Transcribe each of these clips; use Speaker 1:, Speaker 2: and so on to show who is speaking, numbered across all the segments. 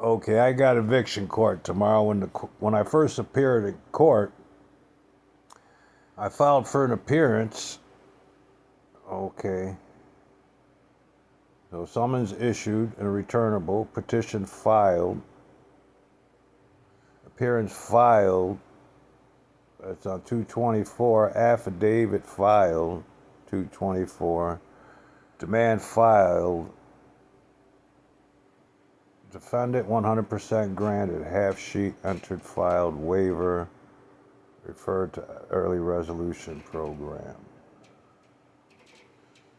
Speaker 1: Okay, I got eviction court tomorrow. When I first appeared in court, I filed for an appearance. Okay. So summons issued and returnable, petition filed, appearance filed. That's on 224. Affidavit filed, 224. Demand filed. Defendant 100% granted. Half sheet entered filed. Waiver referred to early resolution program.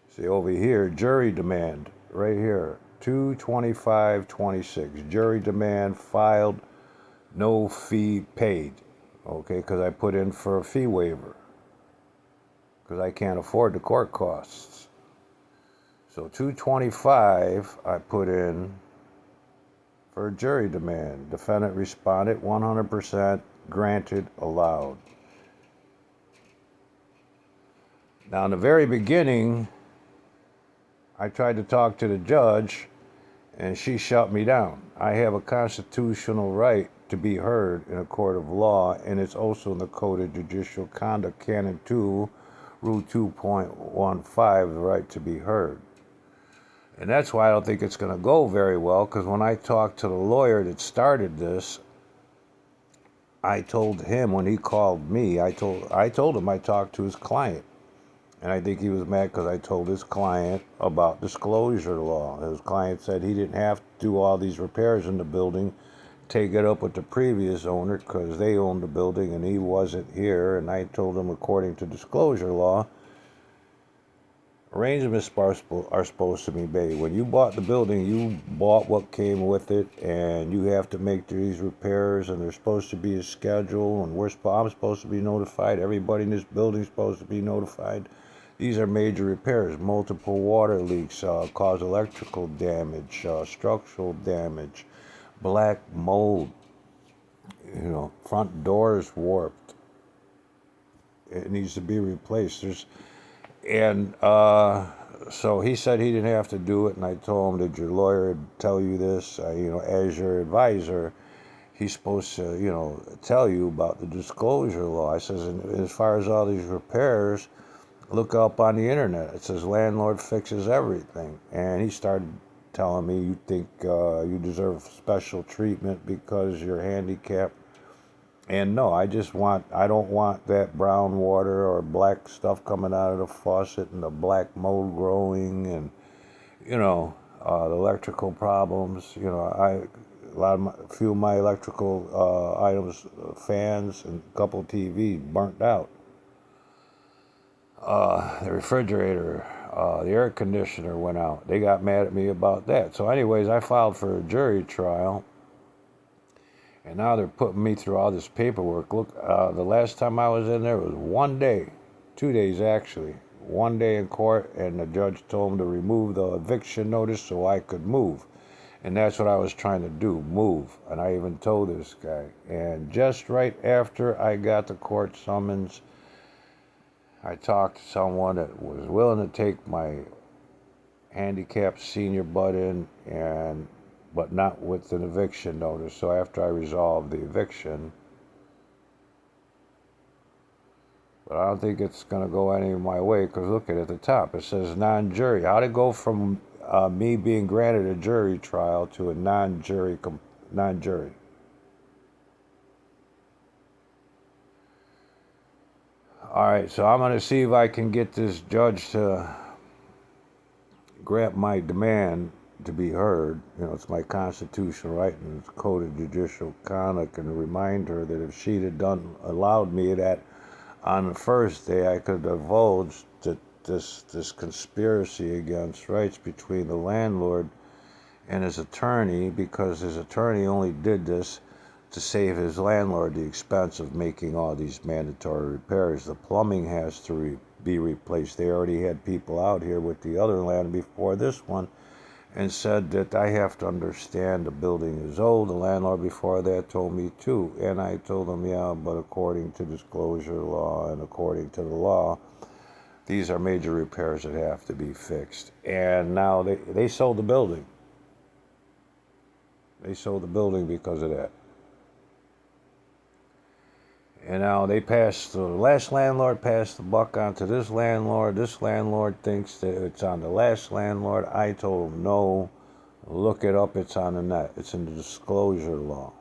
Speaker 1: See over here, jury demand, right here, 22526. Jury demand filed, no fee paid. Okay, because I put in for a fee waiver because I can't afford the court costs. So 225 I put in for a jury demand. Defendant responded 100% granted, allowed. Now in the very beginning, I tried to talk to the judge and she shut me down. I have a constitutional right to be heard in a court of law, and it's also in the Code of Judicial Conduct, Canon 2, Rule 2.15, the right to be heard. And that's why I don't think it's going to go very well, because when I talked to the lawyer that started this, I told him when he called me, I told him I talked to his client. And I think he was mad because I told his client about disclosure law. His client said he didn't have to do all these repairs in the building, take it up with the previous owner because they owned the building and he wasn't here. And I told him, according to disclosure law, arrangements are supposed to be made. When you bought the building, you bought what came with it, and you have to make these repairs, and there's supposed to be a schedule, and I'm supposed to be notified. Everybody in this building is supposed to be notified. These are major repairs. Multiple water leaks cause electrical damage, structural damage, black mold, front doors warped. It needs to be replaced. So he said he didn't have to do it, and I told him, did your lawyer tell you this? As your advisor, he's supposed to, tell you about the disclosure law. I says, and as far as all these repairs, look up on the internet. It says landlord fixes everything. And he started telling me, you think you deserve special treatment because you're handicapped. And no, I don't want that brown water or black stuff coming out of the faucet and the black mold growing and, the electrical problems. A few of my electrical items, fans and a couple of TVs burnt out. The refrigerator, the air conditioner went out. They got mad at me about that. So anyways, I filed for a jury trial. And now they're putting me through all this paperwork. Look, the last time I was in there was 1 day, 2 days actually. 1 day in court, and the judge told me to remove the eviction notice so I could move. And that's what I was trying to do, move. And I even told this guy. And just right after I got the court summons, I talked to someone that was willing to take my handicapped senior butt in, but not with an eviction notice. So after I resolved the eviction, but I don't think it's going to go any of my way, because look at the top. It says non-jury. How'd it go from me being granted a jury trial to a non-jury? All right, so I'm going to see if I can get this judge to grant my demand to be heard. It's my constitutional right, and it's Code of Judicial Conduct, and remind her that if she'd have allowed me that on the first day, I could divulge that this conspiracy against rights between the landlord and his attorney, because his attorney only did this to save his landlord the expense of making all these mandatory repairs. The plumbing has to be replaced. They already had people out here with the other land before this one, and said that I have to understand the building is old. The landlord before that told me too. And I told him, yeah, but according to disclosure law and according to the law, these are major repairs that have to be fixed. And now they sold the building. They sold the building because of that. And now they passed, the last landlord passed the buck on to this landlord. This landlord thinks that it's on the last landlord. I told him, no, look it up, it's on the net. It's in the disclosure law.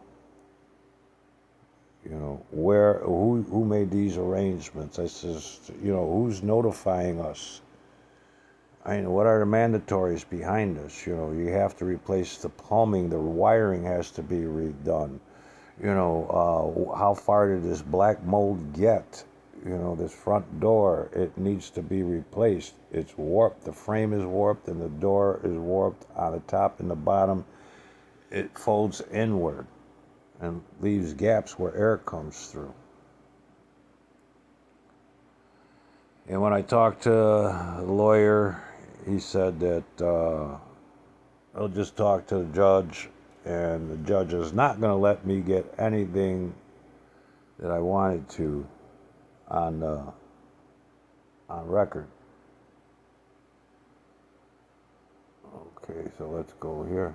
Speaker 1: You know, who made these arrangements? I says, you know, who's notifying us? I mean, what are the mandatories behind this? You know, you have to replace the plumbing, the wiring has to be redone. You know, how far did this black mold get? You know, this front door, it needs to be replaced. It's warped, the frame is warped, and the door is warped on the top and the bottom. It folds inward and leaves gaps where air comes through. And when I talked to the lawyer, he said that I'll just talk to the judge, and the judge is not going to let me get anything that I wanted to on record. Okay, so let's go here.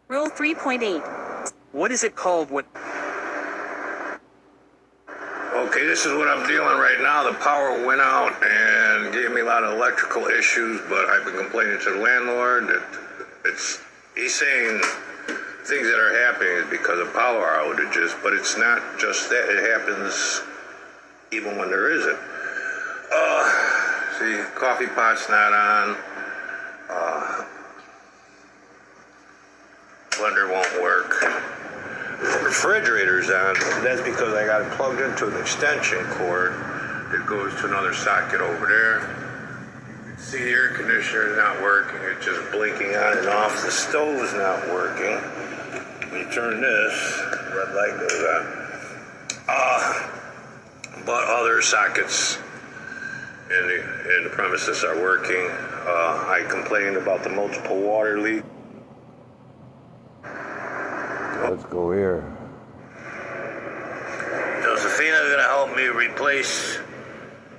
Speaker 2: Rule 3.8.
Speaker 3: What is it called when...
Speaker 1: Okay, this is what I'm dealing right now. The power went out and gave me a lot of electrical issues, but I've been complaining to the landlord that he's saying things that are happening is because of power outages, but it's not just that. It happens even when there isn't. See, coffee pot's not on. Blender won't work. The refrigerator's on. That's because I got it plugged into an extension cord that goes to another socket over there. See, the air conditioner is not working. It's just blinking on and off. The stove's not working. When you turn this, red light goes on. But other sockets in the premises are working. I complained about the multiple water leak. Let's go here. Josephina's gonna help me replace.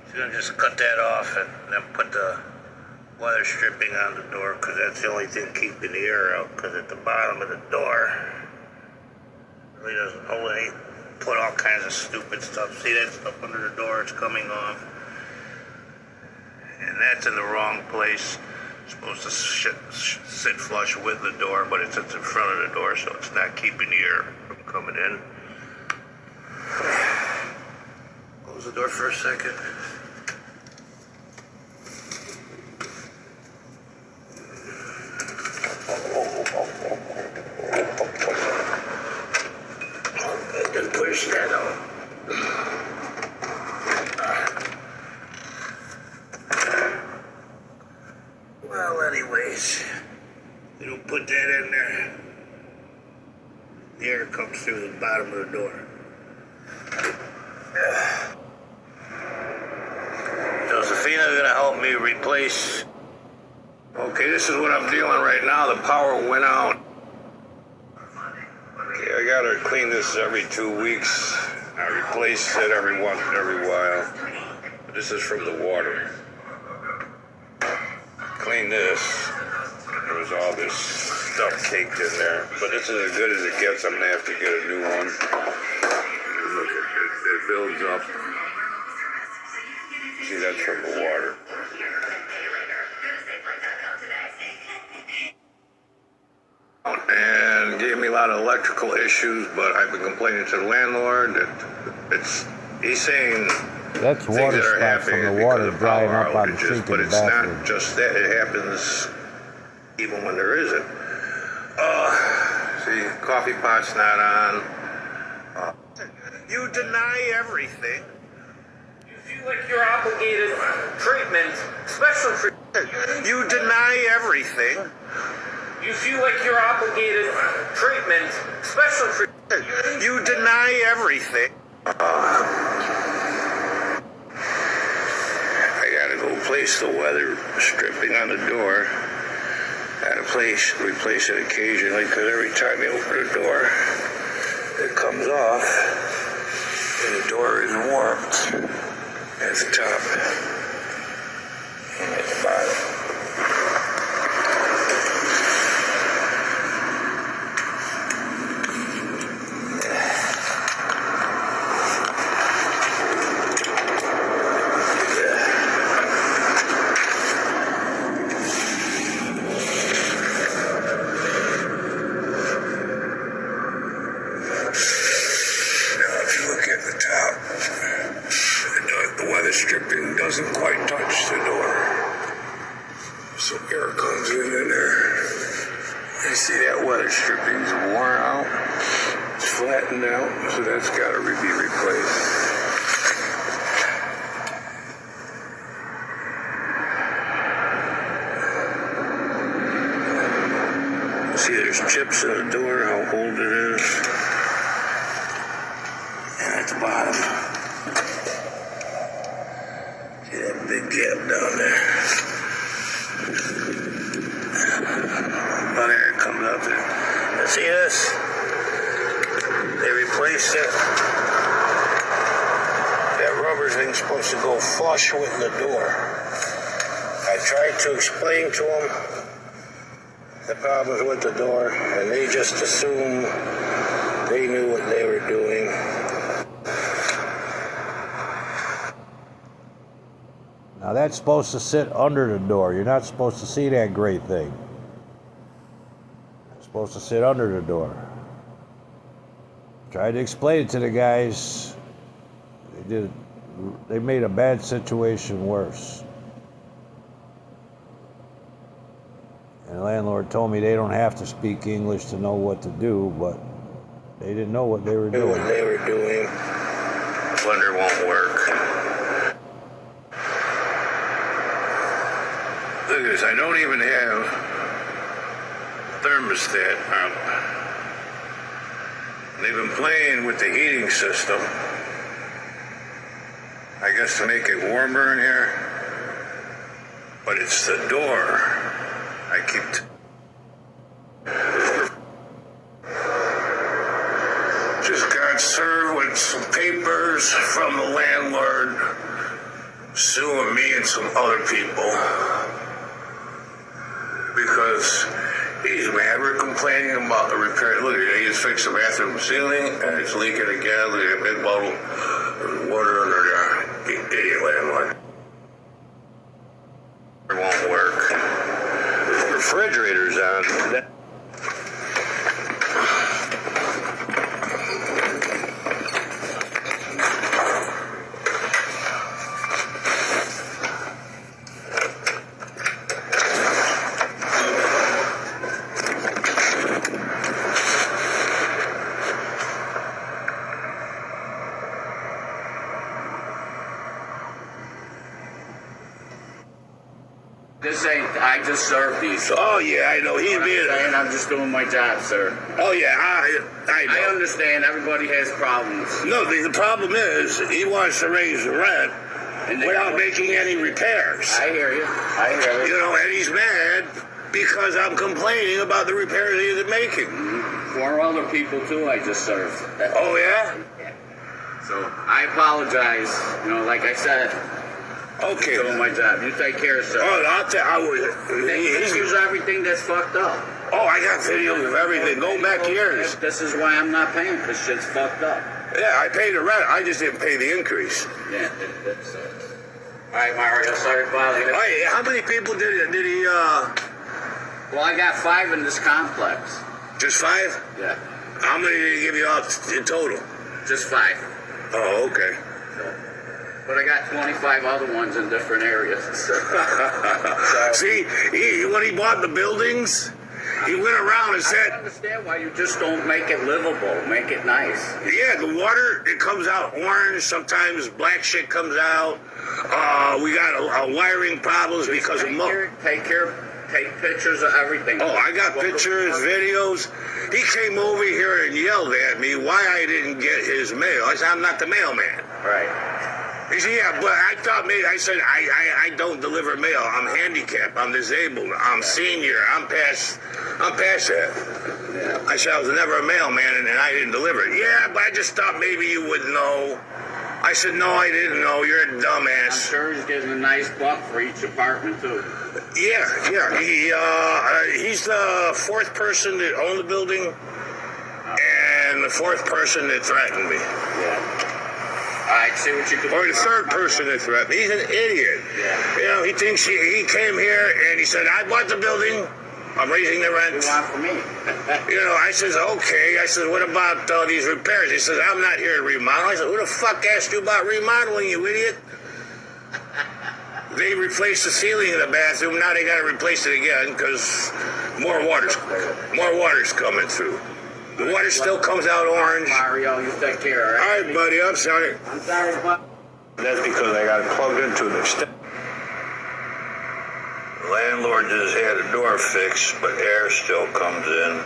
Speaker 1: She's gonna just cut that off and then put the weather stripping on the door, because that's the only thing keeping the air out, because at the bottom of the door really doesn't hold any. Put all kinds of stupid stuff. See that stuff under the door? It's coming off. And that's in the wrong place. It's supposed to sit flush with the door, but it sits in front of the door, so it's not keeping the air from coming in. Close the door for a second. Just push that out. Well, anyways, you don't put that in there. The air comes through the bottom of the door. Josephina's gonna help me replace. Okay, this is what I'm dealing right now. The power went out. Okay, I gotta clean this every 2 weeks. I replace it every while. But this is from the water. Clean this. There was all this stuff caked in there. But this is as good as it gets. I'm gonna have to get a new one. Look, it builds up. See, that's from the water. And gave me a lot of electrical issues, but I've been complaining to the landlord that he's saying that's things that are happening from the water drying up on the sink, but it's not just that. It happens even when there isn't. See, coffee pot's not on. You deny everything.
Speaker 3: You feel like you're obligated treatment, special treatment.
Speaker 1: You deny everything.
Speaker 3: You feel like you're obligated treatment, special treatment.
Speaker 1: You deny everything. I gotta go
Speaker 2: replace the weather stripping on the door. Gotta replace it occasionally, because every time you open the door, it comes off, and the door is warped at the top and at the bottom. Stripping doesn't quite touch the door, so air comes in there. You see that weather stripping's worn out, it's flattened out, so that's got to be replaced. See, there's chips in the door, how old it is, and at the bottom. Big gap down there. Hot air comes out there. See this? They replaced it. That rubber thing's supposed to go flush with the door. I tried to explain to them the problems with the door, and they just assumed they knew what they were doing.
Speaker 1: Now that's supposed to sit under the door. You're not supposed to see that gray thing. It's supposed to sit under the door. Tried to explain it to the guys. They made a bad situation worse. And the landlord told me they don't have to speak English to know what to do, but they didn't know what they were doing.
Speaker 2: What they were doing. Blender won't work. Look at this, I don't even have thermostat up. They've been playing with the heating system, I guess to make it warmer in here, but it's the door. I keep just got served with some papers from the landlord suing me and some other people. Because he's mad. We're complaining about the repair. Look, he just fixed the bathroom ceiling and it's leaking again. Look at that big bottle of water under there. Idiot landlord. It won't work. The refrigerator's on.
Speaker 4: This ain't, I just served these.
Speaker 2: Oh, yeah, I know. He's being...
Speaker 4: I'm just doing my job, sir.
Speaker 2: Oh, yeah, I know.
Speaker 4: I understand everybody has problems.
Speaker 2: No, the problem is he wants to raise the rent without making any repairs.
Speaker 4: I hear you.
Speaker 2: You know, and he's mad because I'm complaining about the repairs he isn't making.
Speaker 4: Mm-hmm. 4 other people, too, I just served.
Speaker 2: Oh, yeah?
Speaker 4: So, I apologize. You know, like I said...
Speaker 2: Okay.
Speaker 4: I'm doing my job. You take care, sir.
Speaker 2: Oh, I would.
Speaker 4: Here's everything that's fucked up.
Speaker 2: Oh, I got videos of everything. Go back years.
Speaker 4: This is why I'm not paying, because shit's fucked up.
Speaker 2: Yeah, I paid the rent. I just didn't pay the increase.
Speaker 4: Yeah, that's all right, Mario. Sorry to bother you.
Speaker 2: Hey, how many people did he,
Speaker 4: Well, I got 5 in this complex.
Speaker 2: Just 5?
Speaker 4: Yeah.
Speaker 2: How many did he give you out in total?
Speaker 4: Just 5.
Speaker 2: Oh, okay.
Speaker 4: But I got 25 other ones in different areas.
Speaker 2: See, when he bought the buildings, he went around and said...
Speaker 4: I don't understand why you just don't make it livable, make it nice.
Speaker 2: Yeah, the water, it comes out orange. Sometimes black shit comes out. We got wiring problems because of...
Speaker 4: Take pictures of everything.
Speaker 2: Oh, I got pictures, videos. He came over here and yelled at me why I didn't get his mail. I said, I'm not the mailman.
Speaker 4: Right.
Speaker 2: He said, yeah, but I thought maybe, I said, I don't deliver mail. I'm handicapped. I'm disabled. I'm senior. I'm past that. I said, I was never a mailman and I didn't deliver it. Yeah, but I just thought maybe you would know. I said, no, I didn't know. You're a dumbass.
Speaker 4: I'm sure he's getting a nice buck for each apartment, too.
Speaker 2: Yeah. He's the fourth person that owned the building and the fourth person that threatened me.
Speaker 4: Yeah. All right, see what you can do.
Speaker 2: Or the third person that threatened me. He's an idiot.
Speaker 4: Yeah.
Speaker 2: You know, he thinks he came here and he said, I bought the building. I'm raising the rent.
Speaker 4: What do you want from me?
Speaker 2: You know, I says, okay. I said, what about these repairs? He says, I'm not here to remodel. I said, who the fuck asked you about remodeling, you idiot? They replaced the ceiling in the bathroom. Now they got to replace it again because more water's coming through. The water still comes out orange.
Speaker 4: Mario, you take care, all right?
Speaker 2: All right, buddy. I'm sorry.
Speaker 4: I'm sorry, but...
Speaker 2: That's because I got it plugged into an extension. The landlord just had a door fixed, but air still comes in.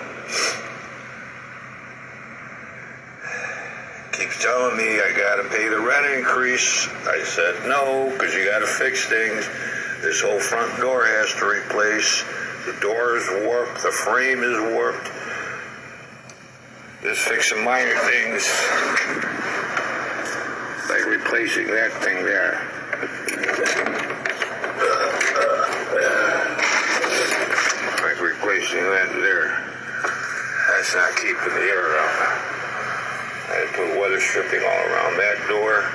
Speaker 2: Keeps telling me I gotta pay the rent increase. I said no, because you gotta fix things. This whole front door has to replace. The door is warped, the frame is warped. Just fixing minor things. Like replacing that thing there. Like replacing that there. That's not keeping the air out. I put weather stripping all around that door,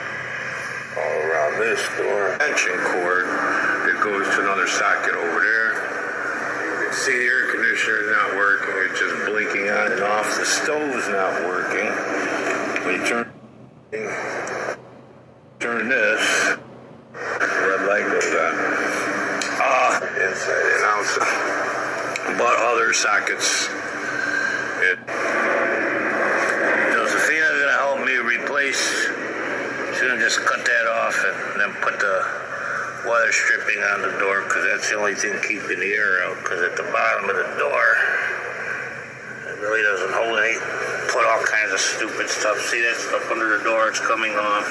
Speaker 2: all around this door. Extension cord that goes to another socket over there. You can see the air conditioner is not working. It's just blinking on and off. The stove's not working. When you turn this, red light goes on. Inside and outside. But other sockets. Josephina's gonna help me replace. She's gonna just cut that off and then put the weather stripping on the door because that's the only thing keeping the air out. Because at the bottom of the door, it really doesn't hold any. Put all kinds of stupid stuff. See that stuff under the door? It's coming off.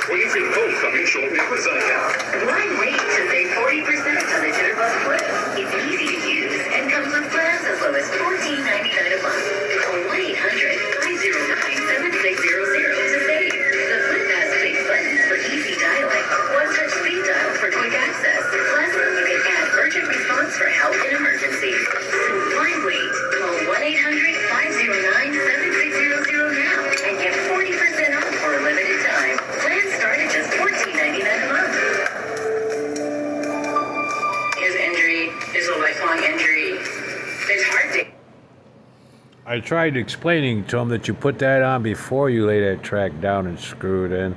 Speaker 5: What do you think? Coming shortly with Sundown.
Speaker 6: Why wait to save 40% on the Jitterbug Flip? It's easy to use and comes with plans as low as $14.99 a month. Call 1-800-509-7600 to save. The Flip has big buttons for easy dialing, one-touch speed dial for quick access. Plus, you can add urgent response for help in emergencies. So why wait? Call 1-800-509-7600 now and get 40% off for a limited time. Plans start at just $14.99 a month. His injury is a lifelong injury. It's hard to...
Speaker 1: I tried explaining to him that you put that on before you lay that track down and screw it in.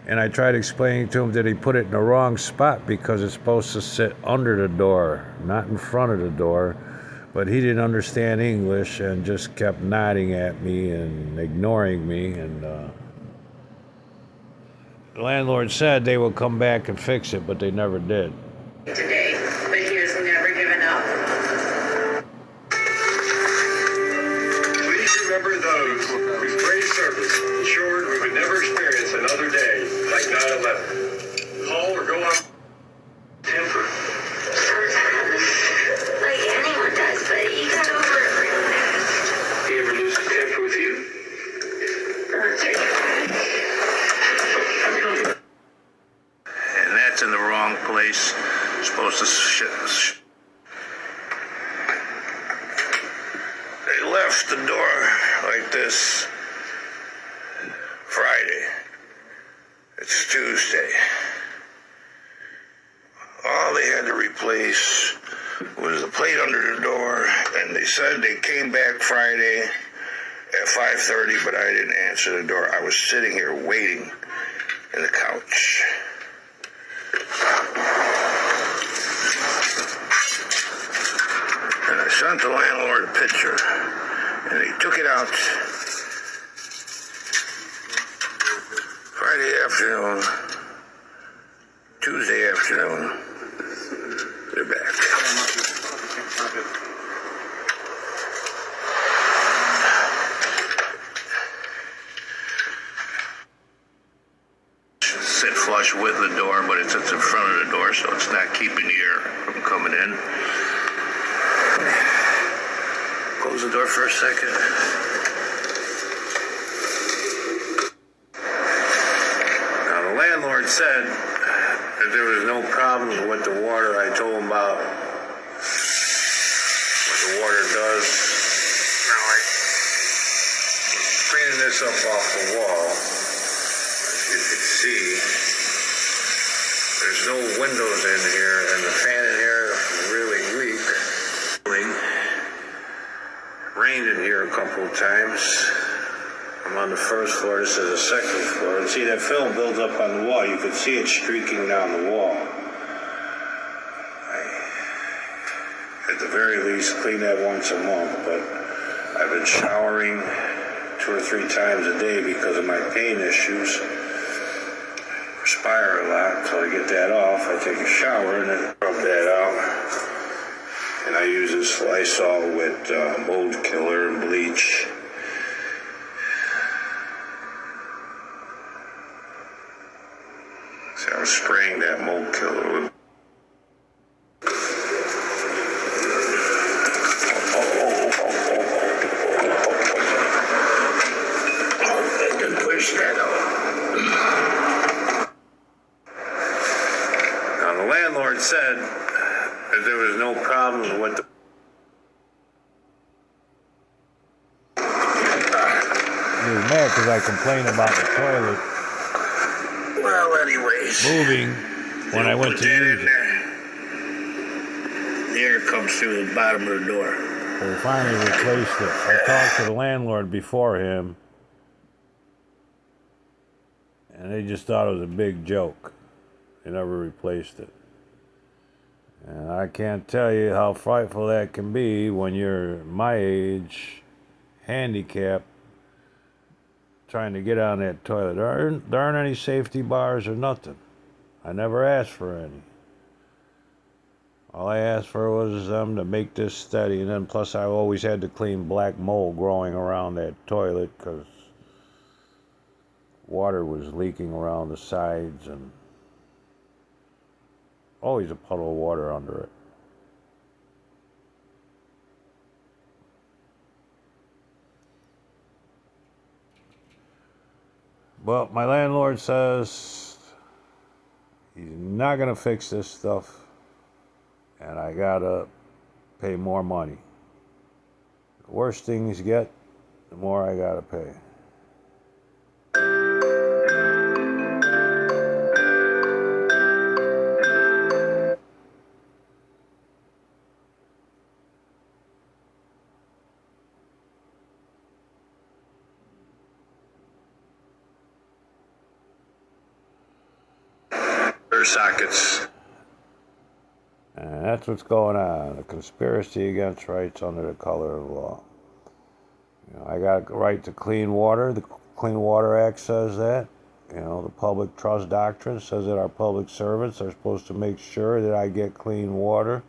Speaker 1: And I tried explaining to him that he put it in the wrong spot because it's supposed to sit under the door, not in front of the door. But he didn't understand English and just kept nodding at me and ignoring me. And the landlord said they would come back and fix it, but they never did.
Speaker 6: today, but he has never given up.
Speaker 5: Please remember those whose brave service ensured we would never experience another day like 9/11. Call or go on temper.
Speaker 6: Sometimes, like anyone does, but you got over it real fast.
Speaker 5: He ever lose his temper with you?
Speaker 2: And that's in the wrong place. Supposed to They left the door like this Friday. It's Tuesday. All they had to replace was the plate under the door, and they said they came back Friday at 5:30, but I didn't answer the door. I was sitting here waiting in the couch. And I sent the landlord a picture, and he took it out Friday afternoon, Tuesday afternoon. They're back. sit flush with the door, but it sits in front of the door, so it's not keeping the air from coming in. Close the door for a second. Now, the landlord said that there was no problems with the water. I told him about what the water does. Now, I'm cleaning this up off the wall. As you can see, there's no windows in here, and the fan in here is really weak. Rained in here a couple of times. I'm on the first floor, this is the second floor. And see that film builds up on the wall. You can see it streaking down the wall. At the very least, clean that once a month, but I've been showering 2 or 3 times a day because of my pain issues. Perspire a lot, until I get that off. I take a shower and then rub that out. And I use this Lysol with mold killer and bleach. See, I'm spraying that mold killer with. I can push that out. Now, the landlord said that there was no problems with the.
Speaker 1: He was mad because I complained about the toilet
Speaker 2: Well, anyways.
Speaker 1: moving when I went to use it.
Speaker 2: The air comes through the bottom of the door.
Speaker 1: So we finally replaced it. I talked to the landlord before him, and they just thought it was a big joke. They never replaced it. And I can't tell you how frightful that can be when you're my age, handicapped, trying to get on that toilet. There aren't any safety bars or nothing. I never asked for any. All I asked for was them to make this steady, and then plus I always had to clean black mold growing around that toilet because water was leaking around the sides and always a puddle of water under it. But my landlord says he's not going to fix this stuff, and I got to pay more money. The worse things get, the more I got to pay.
Speaker 2: Sockets.
Speaker 1: And that's what's going on. A conspiracy against rights under the color of law. You know, I got a right to clean water. The Clean Water Act says that. You know, the public trust doctrine says that our public servants are supposed to make sure that I get clean water.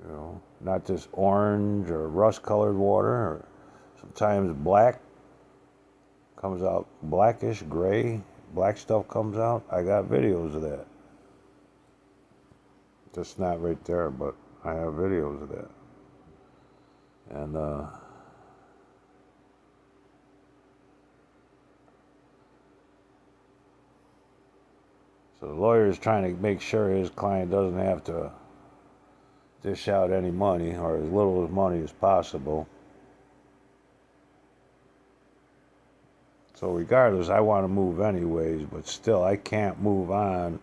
Speaker 1: You know, not this orange or rust-colored water, or sometimes black comes out blackish, gray. Black stuff comes out. I got videos of that. Just not right there, but I have videos of that. And so the lawyer is trying to make sure his client doesn't have to dish out any money, or as little as money as possible. So regardless, I want to move anyways, but still, I can't move on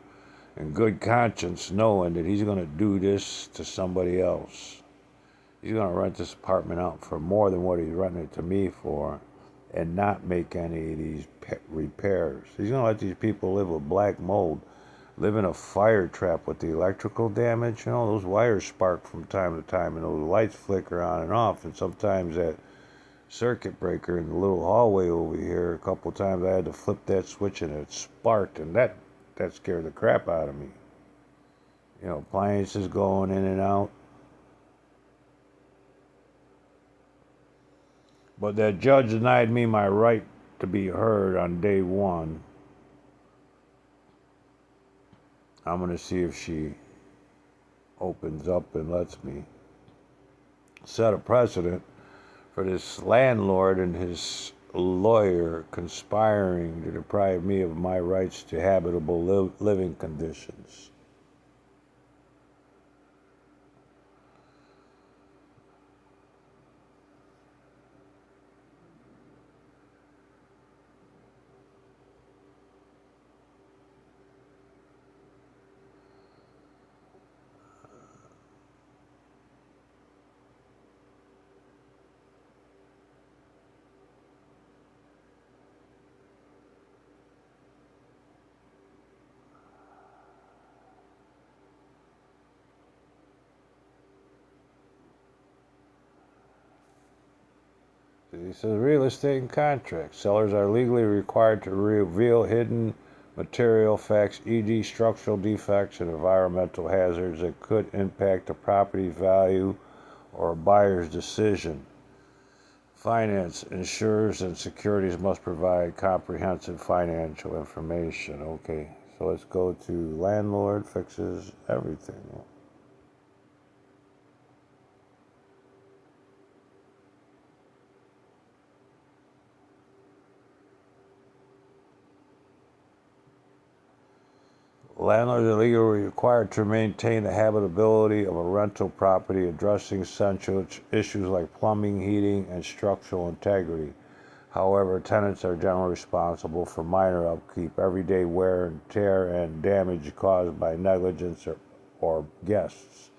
Speaker 1: in good conscience knowing that he's going to do this to somebody else. He's going to rent this apartment out for more than what he's renting it to me for and not make any of these repairs. He's going to let these people live with black mold, live in a fire trap with the electrical damage. You know, those wires spark from time to time and those lights flicker on and off, and sometimes that circuit breaker in the little hallway over here, a couple of times I had to flip that switch and it sparked, and that scared the crap out of me. You know, appliances going in and out. But that judge denied me my right to be heard on day one I'm going to see if she opens up and lets me set a precedent for this landlord and his lawyer conspiring to deprive me of my rights to habitable living conditions. He says real estate and contracts. Sellers are legally required to reveal hidden material facts, e.g. structural defects and environmental hazards that could impact the property value or a buyer's decision. Finance, insurers, and securities must provide comprehensive financial information. Okay, so let's go to landlord fixes everything. Landlords are legally required to maintain the habitability of a rental property, addressing essential issues like plumbing, heating, and structural integrity. However, tenants are generally responsible for minor upkeep, everyday wear and tear, and damage caused by negligence or guests.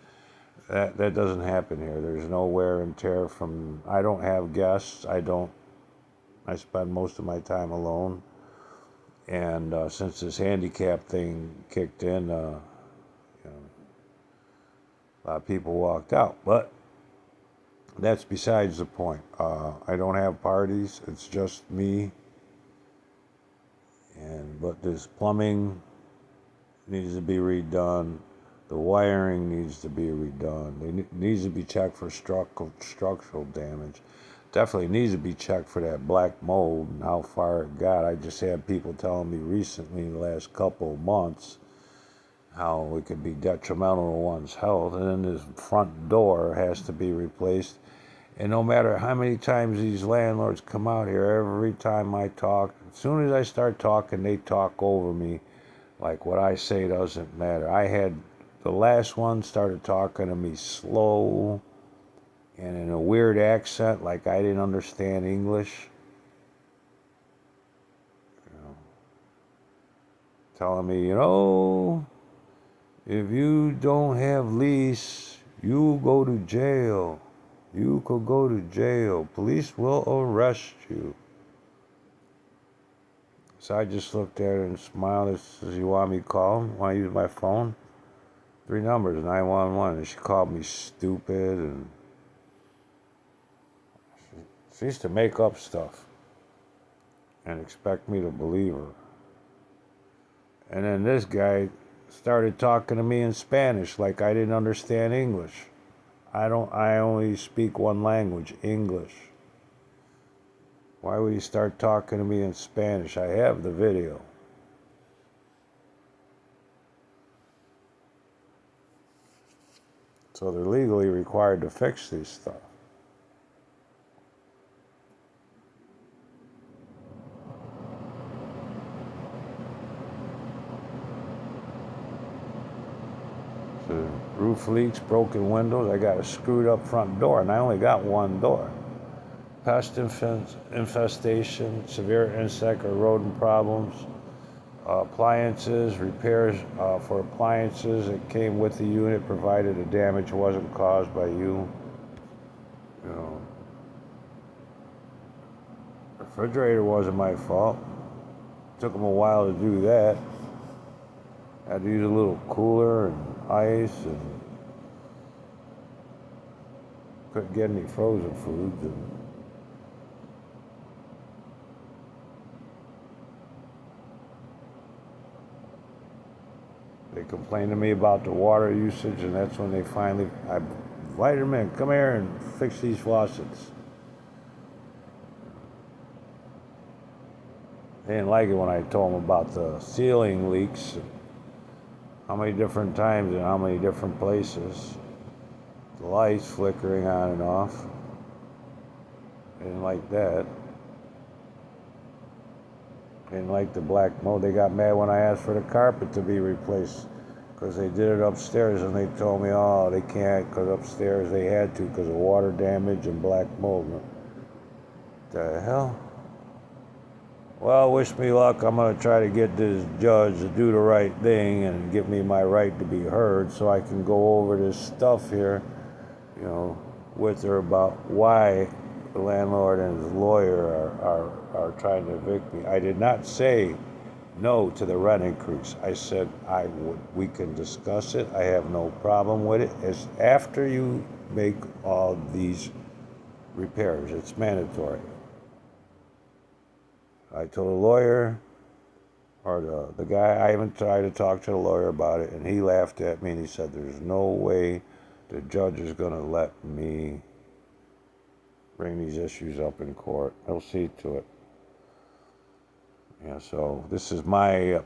Speaker 1: That doesn't happen here. There's no wear and tear from. I don't have guests. I spend most of my time alone. And since this handicap thing kicked in, a lot of people walked out. But that's besides the point. I don't have parties. It's just me. But this plumbing needs to be redone. The wiring needs to be redone. It needs to be checked for structural damage. Definitely needs to be checked for that black mold and how far it got. I just had people telling me recently in the last couple of months how it could be detrimental to one's health. And then this front door has to be replaced. And no matter how many times these landlords come out here, every time I talk, as soon as I start talking, they talk over me. Like what I say doesn't matter. I had the last one started talking to me slow and in a weird accent, like I didn't understand English. Telling me, if you don't have lease, you go to jail. You could go to jail. Police will arrest you. So I just looked at her and smiled and says, you want me to call him? Want to use my phone? 3 numbers, 911. And she called me stupid and she used to make up stuff and expect me to believe her. And then this guy started talking to me in Spanish like I didn't understand English. I only speak one language, English. Why would he start talking to me in Spanish? I have the video. So they're legally required to fix these stuff. So roof leaks, broken windows. I got a screwed up front door, and I only got one door. Pest infestation, severe insect or rodent problems. Appliances, repairs for appliances that came with the unit provided the damage wasn't caused by you. Refrigerator wasn't my fault. Took them a while to do that. Had to use a little cooler and ice and couldn't get any frozen foods. They complained to me about the water usage, and that's when I invited them in, come here and fix these faucets. They didn't like it when I told them about the ceiling leaks. how many different times and how many different places. The lights flickering on and off. Didn't like that. Didn't like the black mold. They got mad when I asked for the carpet to be replaced because they did it upstairs, and they told me, oh, they can't because upstairs they had to because of water damage and black mold. What the hell? Well, wish me luck. I'm going to try to get this judge to do the right thing and give me my right to be heard so I can go over this stuff here, you know, with her about why the landlord and his lawyer are trying to evict me. I did not say no to the rent increase. I said we can discuss it. I have no problem with it. It's after you make all these repairs. It's mandatory. I told the lawyer, or the guy, I even tried to talk to the lawyer about it, and he laughed at me and he said, there's no way the judge is going to let me bring these issues up in court. He'll see to it. Yeah, so this is my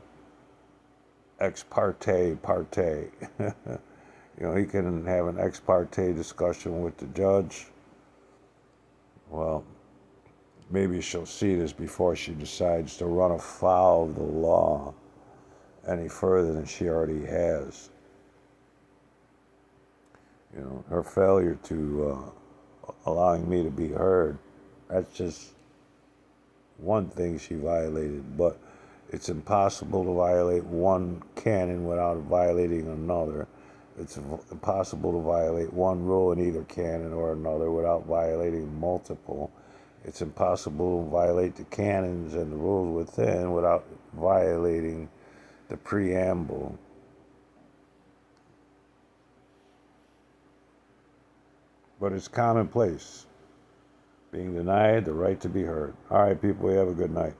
Speaker 1: ex parte. You know, he can have an ex parte discussion with the judge. Well, maybe she'll see this before she decides to run afoul of the law any further than she already has. You know, her failure to allowing me to be heard, that's just one thing she violated, but it's impossible to violate one canon without violating another. It's impossible to violate one rule in either canon or another without violating multiple. It's impossible to violate the canons and the rules within without violating the preamble. But it's commonplace, being denied the right to be heard. All right, people, we have a good night.